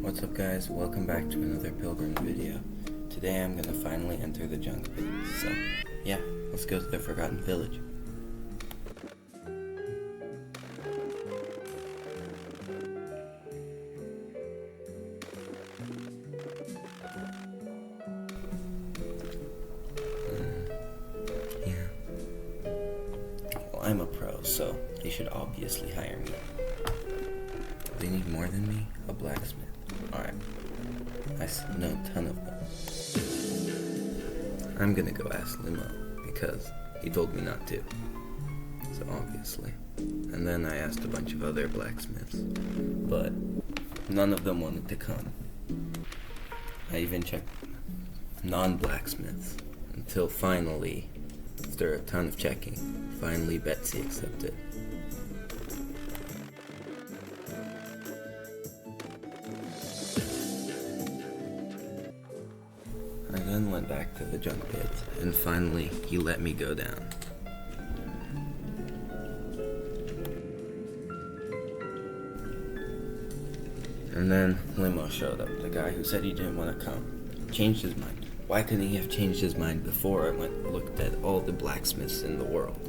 What's up guys, welcome back to another Pilgrammed video. Today I'm gonna finally enter the Junkpits, so yeah, let's go to the Forgotten Village. Yeah. Well, I'm a pro, so they should obviously hire me. They need more than me? A blacksmith. Alright. I know a ton of them. I'm gonna go ask Limo, because he told me not to. So obviously. And then I asked a bunch of other blacksmiths, but none of them wanted to come. I even checked non-blacksmiths, until finally, after a ton of checking, finally Betsy accepted. I then went back to the Junkpits, and finally he let me go down. And then Limo showed up, the guy who said he didn't want to come. Changed his mind. Why couldn't he have changed his mind before I looked at all the blacksmiths in the world?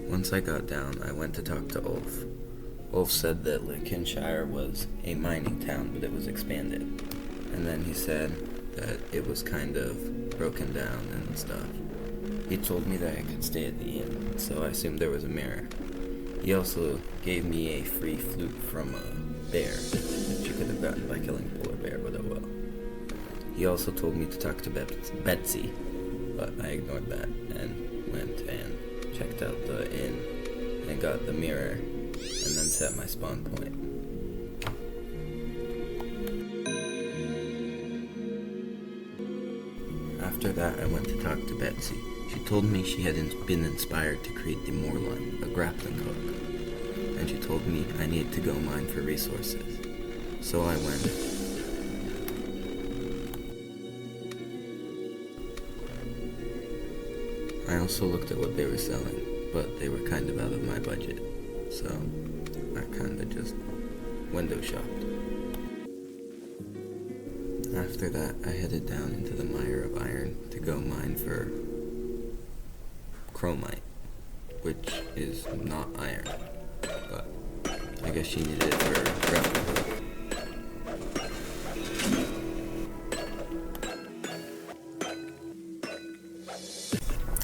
Once I got down, I went to talk to Ulf. Ulf said that Lincolnshire was a mining town, but it was expanded. And then he said that it was kind of broken down and stuff. He told me that I could stay at the inn, so I assumed there was a mirror. He also gave me a free flute from a bear, which you could have gotten by killing a polar bear, but oh well. He also told me to talk to Betsy, but I ignored that and went and checked out the inn and got the mirror and then set my spawn point. After that, I went to talk to Betsy. She told me she had been inspired to create the Moorline, a grappling hook, and she told me I needed to go mine for resources. So I went. I also looked at what they were selling, but they were kind of out of my budget, so I kind of just window shopped. After that, I headed down into the mire of iron to go mine for chromite, which is not iron, but I guess she needed it for grappling hook.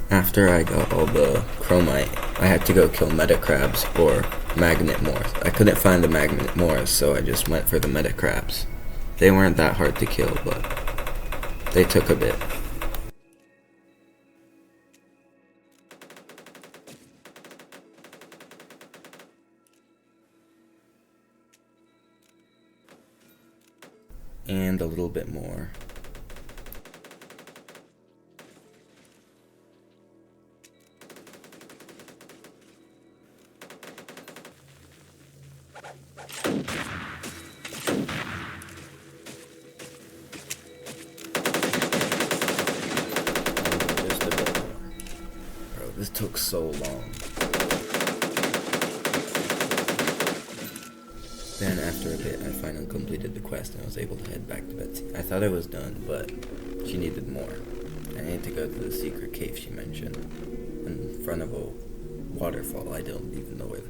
After I got all the chromite, I had to go kill metacrabs or magnet moors. I couldn't find the magnet moors, so I just went for the metacrabs. They weren't that hard to kill, but they took a bit. And a little bit more. Just a bit more. Bro, this took so long. Then after a bit, I finally completed the quest and I was able to head back to Betsy. I thought I was done, but she needed more. I needed to go to the secret cave she mentioned, in front of a waterfall. I don't even know where.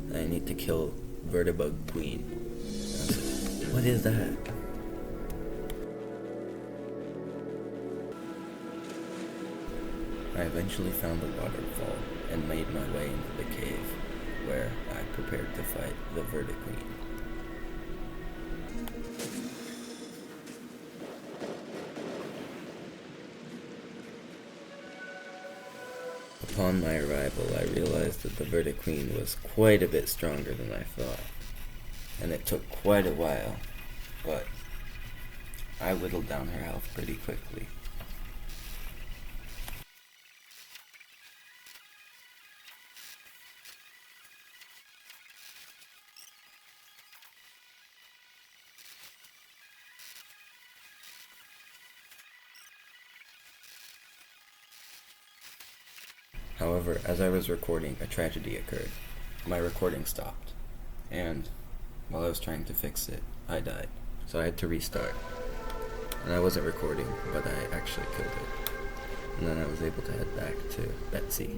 And I need to kill Vertibug Queen. And I said, what is that? I eventually found the waterfall and made my way into the cave, where I prepared to fight the Vertibug Queen. Upon my arrival, I realized that the Vertibug Queen was quite a bit stronger than I thought, and it took quite a while, but I whittled down her health pretty quickly. However, as I was recording, a tragedy occurred. My recording stopped, and while I was trying to fix it, I died. So I had to restart. And I wasn't recording, but I actually killed it. And then I was able to head back to Betsy.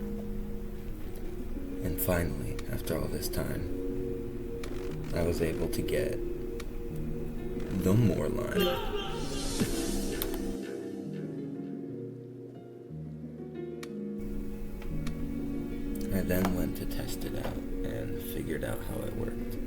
And finally, after all this time, I was able to get the more line. I then went to test it out and figured out how it worked.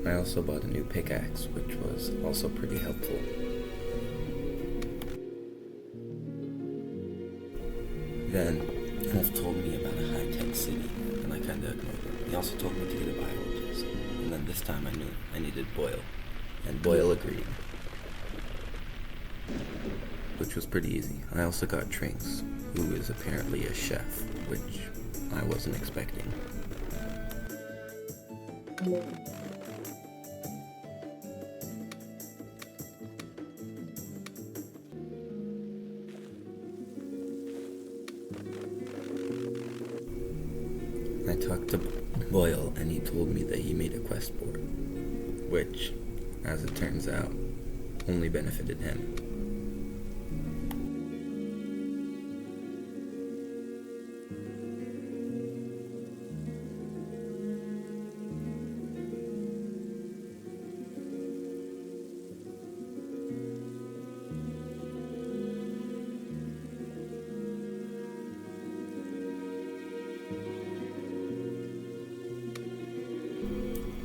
I also bought a new pickaxe, which was also pretty helpful. Then, Wolf told me about a high-tech city, and I kinda ignored him. He also told me to get a biologist, and then this time I knew I needed Boyle, and Boyle agreed. Which was pretty easy. I also got Trinks, who is apparently a chef, which I wasn't expecting. I talked to Boyle, and he told me that he made a quest board, which, as it turns out, only benefited him.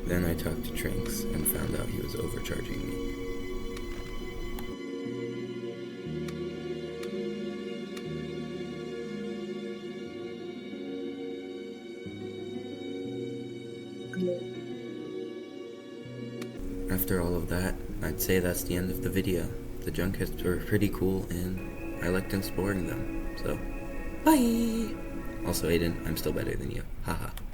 Then I talked to Trinks and found out he was overcharging me. After all of that, I'd say that's the end of the video. The Junkpits were pretty cool and I liked exploring them, so bye! Also Aiden, I'm still better than you, haha.